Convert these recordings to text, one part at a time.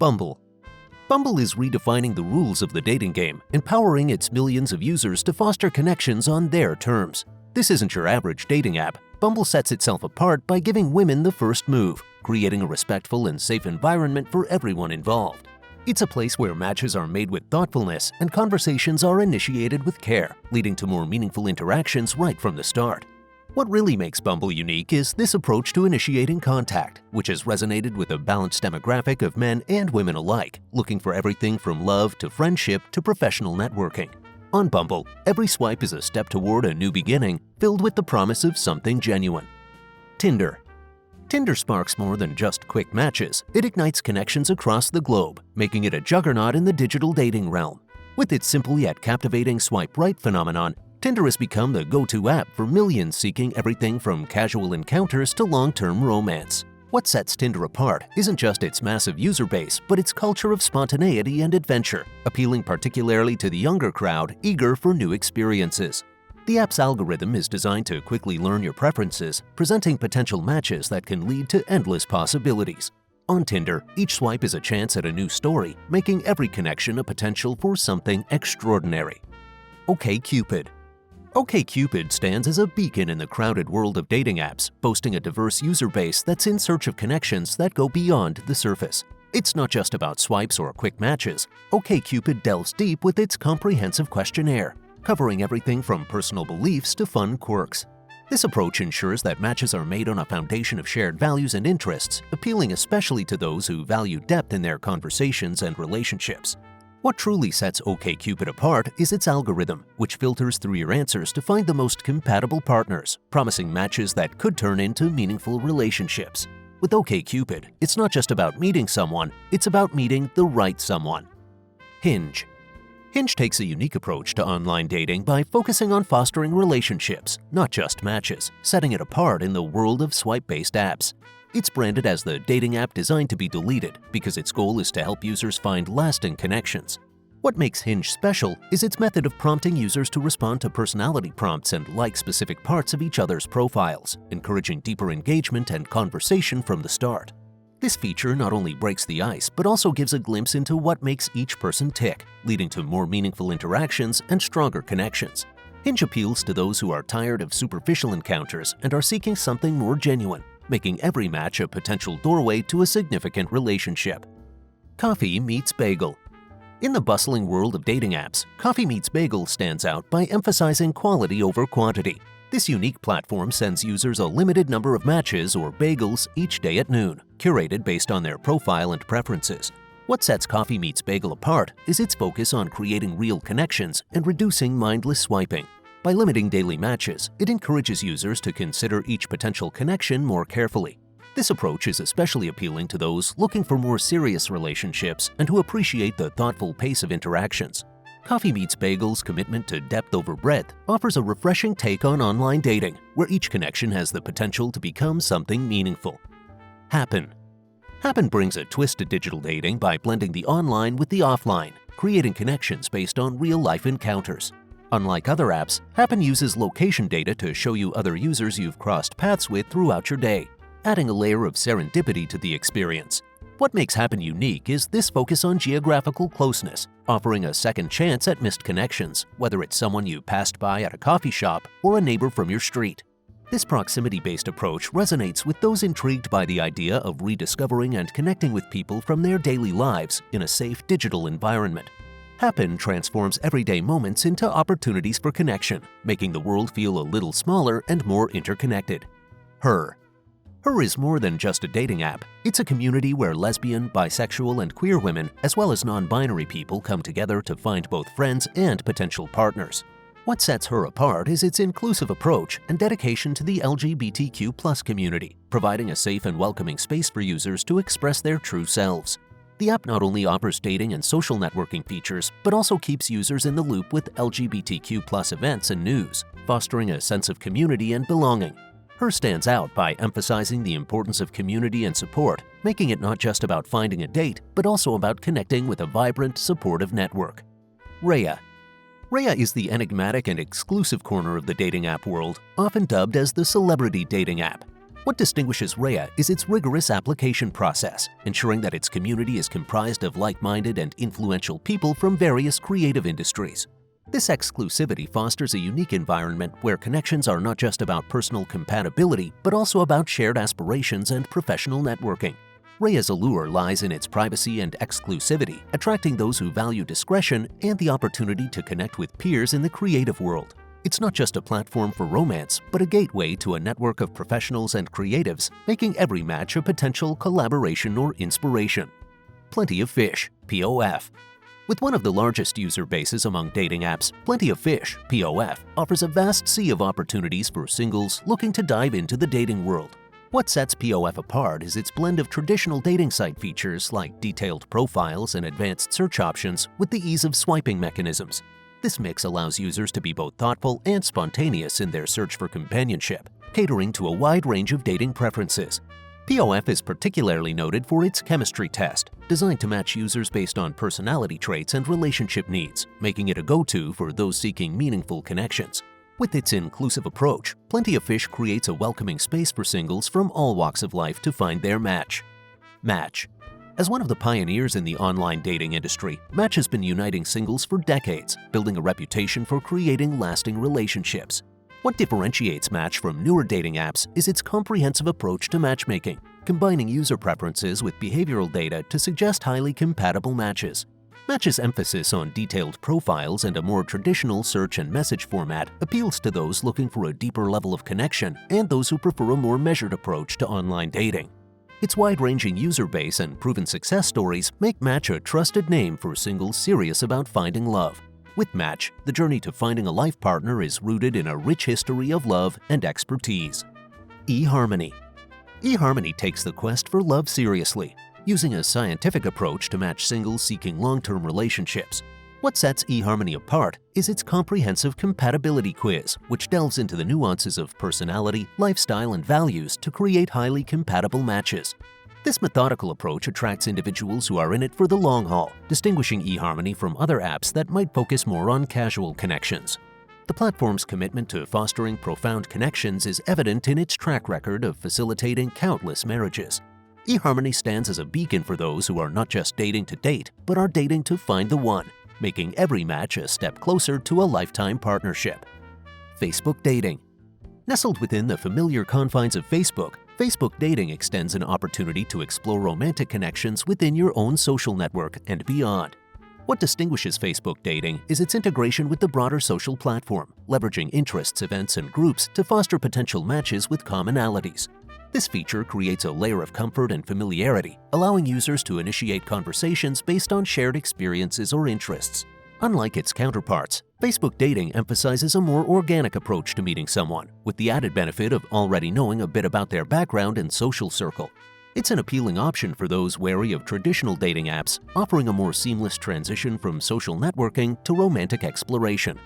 Bumble. Bumble is redefining the rules of the dating game, empowering its millions of users to foster connections on their terms. This isn't your average dating app. Bumble sets itself apart by giving women the first move, creating a respectful and safe environment for everyone involved. It's a place where matches are made with thoughtfulness and conversations are initiated with care, leading to more meaningful interactions right from the start. What really makes Bumble unique is this approach to initiating contact, which has resonated with a balanced demographic of men and women alike, looking for everything from love to friendship to professional networking. On Bumble, every swipe is a step toward a new beginning, filled with the promise of something genuine. Tinder. Tinder sparks more than just quick matches. It ignites connections across the globe, making it a juggernaut in the digital dating realm. With its simple yet captivating swipe right phenomenon, Tinder has become the go-to app for millions seeking everything from casual encounters to long-term romance. What sets Tinder apart isn't just its massive user base, but its culture of spontaneity and adventure, appealing particularly to the younger crowd eager for new experiences. The app's algorithm is designed to quickly learn your preferences, presenting potential matches that can lead to endless possibilities. On Tinder, each swipe is a chance at a new story, making every connection a potential for something extraordinary. OkCupid. OkCupid stands as a beacon in the crowded world of dating apps, boasting a diverse user base that's in search of connections that go beyond the surface. It's not just about swipes or quick matches. OkCupid delves deep with its comprehensive questionnaire, covering everything from personal beliefs to fun quirks. This approach ensures that matches are made on a foundation of shared values and interests, appealing especially to those who value depth in their conversations and relationships. What truly sets OkCupid apart is its algorithm, which filters through your answers to find the most compatible partners, promising matches that could turn into meaningful relationships. With OkCupid, it's not just about meeting someone, it's about meeting the right someone. Hinge. Hinge takes a unique approach to online dating by focusing on fostering relationships, not just matches, setting it apart in the world of swipe-based apps. It's branded as the dating app designed to be deleted because its goal is to help users find lasting connections. What makes Hinge special is its method of prompting users to respond to personality prompts and like specific parts of each other's profiles, encouraging deeper engagement and conversation from the start. This feature not only breaks the ice, but also gives a glimpse into what makes each person tick, leading to more meaningful interactions and stronger connections. Hinge appeals to those who are tired of superficial encounters and are seeking something more genuine, making every match a potential doorway to a significant relationship. Coffee Meets Bagel. In the bustling world of dating apps, Coffee Meets Bagel stands out by emphasizing quality over quantity. This unique platform sends users a limited number of matches or bagels each day at noon, curated based on their profile and preferences. What sets Coffee Meets Bagel apart is its focus on creating real connections and reducing mindless swiping. By limiting daily matches, it encourages users to consider each potential connection more carefully. This approach is especially appealing to those looking for more serious relationships and who appreciate the thoughtful pace of interactions. Coffee Meets Bagel's commitment to depth over breadth offers a refreshing take on online dating, where each connection has the potential to become something meaningful. Happn. Happn brings a twist to digital dating by blending the online with the offline, creating connections based on real-life encounters. Unlike other apps, Happn uses location data to show you other users you've crossed paths with throughout your day, adding a layer of serendipity to the experience. What makes Happn unique is this focus on geographical closeness, offering a second chance at missed connections, whether it's someone you passed by at a coffee shop or a neighbor from your street. This proximity-based approach resonates with those intrigued by the idea of rediscovering and connecting with people from their daily lives in a safe digital environment. Happn transforms everyday moments into opportunities for connection, making the world feel a little smaller and more interconnected. Her is more than just a dating app. It's a community where lesbian, bisexual, and queer women, as well as non-binary people, come together to find both friends and potential partners. What sets Her apart is its inclusive approach and dedication to the LGBTQ+ community, providing a safe and welcoming space for users to express their true selves. The app not only offers dating and social networking features, but also keeps users in the loop with LGBTQ+ events and news, fostering a sense of community and belonging. Her stands out by emphasizing the importance of community and support, making it not just about finding a date, but also about connecting with a vibrant, supportive network. Raya. Raya is the enigmatic and exclusive corner of the dating app world, often dubbed as the celebrity dating app. What distinguishes Raya is its rigorous application process, ensuring that its community is comprised of like-minded and influential people from various creative industries. This exclusivity fosters a unique environment where connections are not just about personal compatibility, but also about shared aspirations and professional networking. Raya's allure lies in its privacy and exclusivity, attracting those who value discretion and the opportunity to connect with peers in the creative world. It's not just a platform for romance, but a gateway to a network of professionals and creatives, making every match a potential collaboration or inspiration. Plenty of Fish, POF. With one of the largest user bases among dating apps, Plenty of Fish, POF, offers a vast sea of opportunities for singles looking to dive into the dating world. What sets POF apart is its blend of traditional dating site features like detailed profiles and advanced search options with the ease of swiping mechanisms. This mix allows users to be both thoughtful and spontaneous in their search for companionship, catering to a wide range of dating preferences. POF is particularly noted for its chemistry test, designed to match users based on personality traits and relationship needs, making it a go-to for those seeking meaningful connections. With its inclusive approach, Plenty of Fish creates a welcoming space for singles from all walks of life to find their match. Match. As one of the pioneers in the online dating industry, Match has been uniting singles for decades, building a reputation for creating lasting relationships. What differentiates Match from newer dating apps is its comprehensive approach to matchmaking, combining user preferences with behavioral data to suggest highly compatible matches. Match's emphasis on detailed profiles and a more traditional search and message format appeals to those looking for a deeper level of connection and those who prefer a more measured approach to online dating. Its wide-ranging user base and proven success stories make Match a trusted name for singles serious about finding love. With Match, the journey to finding a life partner is rooted in a rich history of love and expertise. eHarmony. eHarmony takes the quest for love seriously, using a scientific approach to match singles seeking long-term relationships. What sets eHarmony apart is its comprehensive compatibility quiz, which delves into the nuances of personality, lifestyle, and values to create highly compatible matches. This methodical approach attracts individuals who are in it for the long haul, distinguishing eHarmony from other apps that might focus more on casual connections. The platform's commitment to fostering profound connections is evident in its track record of facilitating countless marriages. eHarmony stands as a beacon for those who are not just dating to date, but are dating to find the one, making every match a step closer to a lifetime partnership. Facebook Dating. Nestled within the familiar confines of Facebook, Facebook Dating extends an opportunity to explore romantic connections within your own social network and beyond. What distinguishes Facebook Dating is its integration with the broader social platform, leveraging interests, events, and groups to foster potential matches with commonalities. This feature creates a layer of comfort and familiarity, allowing users to initiate conversations based on shared experiences or interests. Unlike its counterparts, Facebook Dating emphasizes a more organic approach to meeting someone, with the added benefit of already knowing a bit about their background and social circle. It's an appealing option for those wary of traditional dating apps, offering a more seamless transition from social networking to romantic exploration.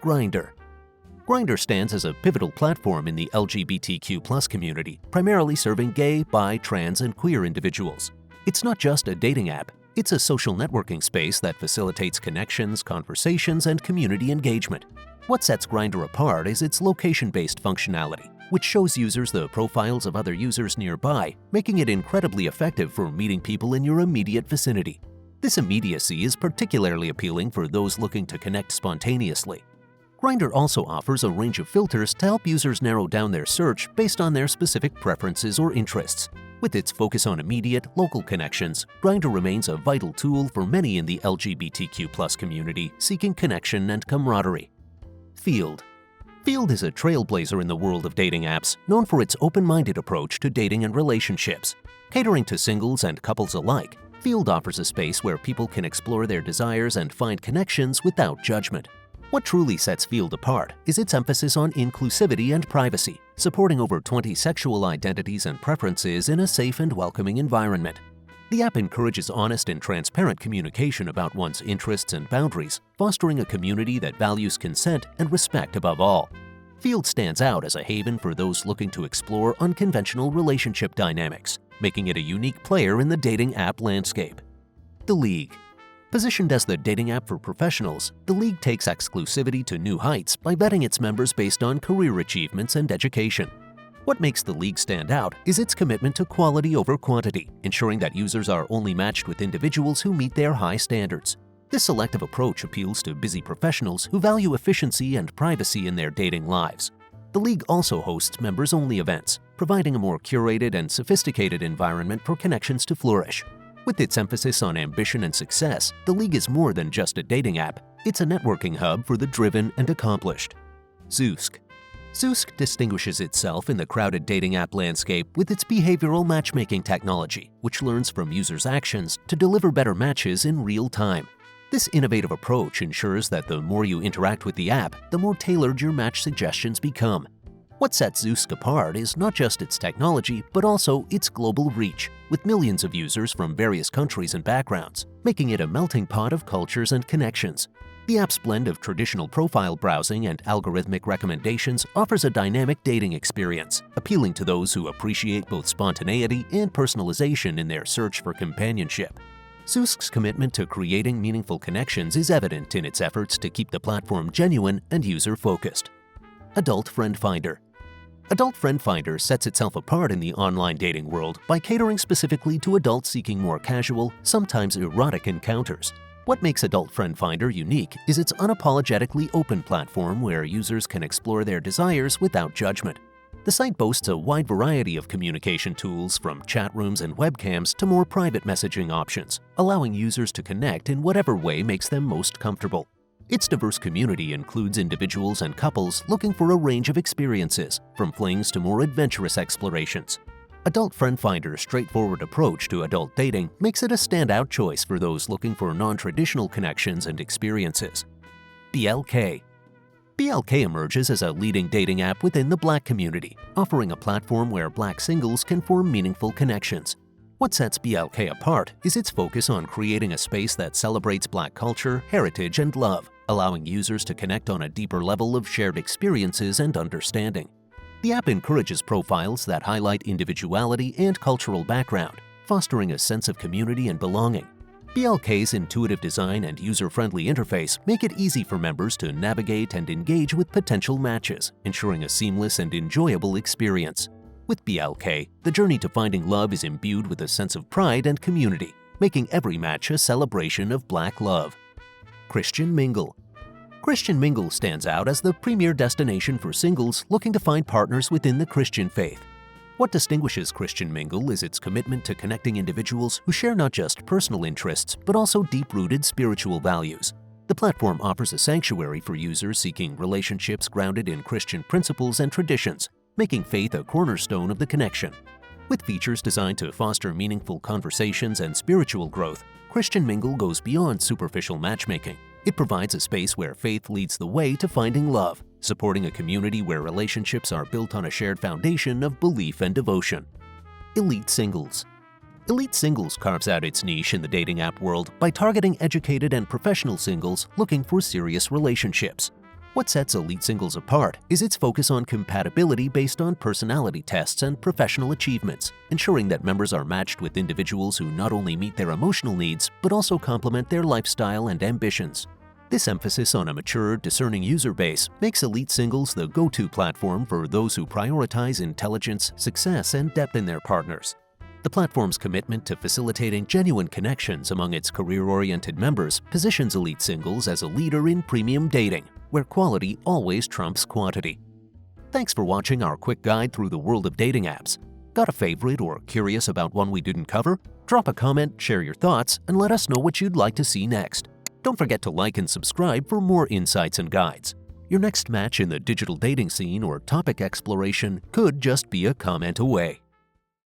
Grindr. Grindr stands as a pivotal platform in the LGBTQ+ community, primarily serving gay, bi, trans, and queer individuals. It's not just a dating app, it's a social networking space that facilitates connections, conversations, and community engagement. What sets Grindr apart is its location-based functionality, which shows users the profiles of other users nearby, making it incredibly effective for meeting people in your immediate vicinity. This immediacy is particularly appealing for those looking to connect spontaneously. Grindr also offers a range of filters to help users narrow down their search based on their specific preferences or interests. With its focus on immediate, local connections, Grindr remains a vital tool for many in the LGBTQ+ community seeking connection and camaraderie. Feeld. Feeld is a trailblazer in the world of dating apps, known for its open-minded approach to dating and relationships. Catering to singles and couples alike, Feeld offers a space where people can explore their desires and find connections without judgment. What truly sets Feeld apart is its emphasis on inclusivity and privacy, supporting over 20 sexual identities and preferences in a safe and welcoming environment. The app encourages honest and transparent communication about one's interests and boundaries, fostering a community that values consent and respect above all. Feeld stands out as a haven for those looking to explore unconventional relationship dynamics, making it a unique player in the dating app landscape. The League. Positioned as the dating app for professionals, The League takes exclusivity to new heights by vetting its members based on career achievements and education. What makes the league stand out is its commitment to quality over quantity, ensuring that users are only matched with individuals who meet their high standards. This selective approach appeals to busy professionals who value efficiency and privacy in their dating lives. The league also hosts members-only events, providing a more curated and sophisticated environment for connections to flourish. With its emphasis on ambition and success, the league is more than just a dating app. It's a networking hub for the driven and accomplished. Zoosk. Zoosk distinguishes itself in the crowded dating app landscape with its behavioral matchmaking technology, which learns from users' actions to deliver better matches in real time. This innovative approach ensures that the more you interact with the app, the more tailored your match suggestions become. What sets Zoosk apart is not just its technology, but also its global reach, with millions of users from various countries and backgrounds, making it a melting pot of cultures and connections. The app's blend of traditional profile browsing and algorithmic recommendations offers a dynamic dating experience, appealing to those who appreciate both spontaneity and personalization in their search for companionship. Zoosk's commitment to creating meaningful connections is evident in its efforts to keep the platform genuine and user-focused. AdultFriendFinder. AdultFriendFinder sets itself apart in the online dating world by catering specifically to adults seeking more casual, sometimes erotic encounters. What makes AdultFriendFinder unique is its unapologetically open platform where users can explore their desires without judgment. The site boasts a wide variety of communication tools from chat rooms and webcams to more private messaging options, allowing users to connect in whatever way makes them most comfortable. Its diverse community includes individuals and couples looking for a range of experiences, from flings to more adventurous explorations. AdultFriendFinder's straightforward approach to adult dating makes it a standout choice for those looking for non-traditional connections and experiences. BLK. BLK emerges as a leading dating app within the Black community, offering a platform where Black singles can form meaningful connections. What sets BLK apart is its focus on creating a space that celebrates Black culture, heritage, and love, allowing users to connect on a deeper level of shared experiences and understanding. The app encourages profiles that highlight individuality and cultural background, fostering a sense of community and belonging. BLK's intuitive design and user-friendly interface make it easy for members to navigate and engage with potential matches, ensuring a seamless and enjoyable experience. With BLK, the journey to finding love is imbued with a sense of pride and community, making every match a celebration of Black love. ChristianMingle. ChristianMingle stands out as the premier destination for singles looking to find partners within the Christian faith. What distinguishes ChristianMingle is its commitment to connecting individuals who share not just personal interests, but also deep-rooted spiritual values. The platform offers a sanctuary for users seeking relationships grounded in Christian principles and traditions, making faith a cornerstone of the connection. With features designed to foster meaningful conversations and spiritual growth, ChristianMingle goes beyond superficial matchmaking. It provides a space where faith leads the way to finding love, supporting a community where relationships are built on a shared foundation of belief and devotion. EliteSingles. EliteSingles carves out its niche in the dating app world by targeting educated and professional singles looking for serious relationships. What sets EliteSingles apart is its focus on compatibility based on personality tests and professional achievements, ensuring that members are matched with individuals who not only meet their emotional needs, but also complement their lifestyle and ambitions. This emphasis on a mature, discerning user base makes EliteSingles the go-to platform for those who prioritize intelligence, success, and depth in their partners. The platform's commitment to facilitating genuine connections among its career-oriented members positions EliteSingles as a leader in premium dating, where quality always trumps quantity. Thanks for watching our quick guide through the world of dating apps. Got a favorite or curious about one we didn't cover? Drop a comment, share your thoughts, and let us know what you'd like to see next. Don't forget to like and subscribe for more insights and guides. Your next match in the digital dating scene or topic exploration could just be a comment away.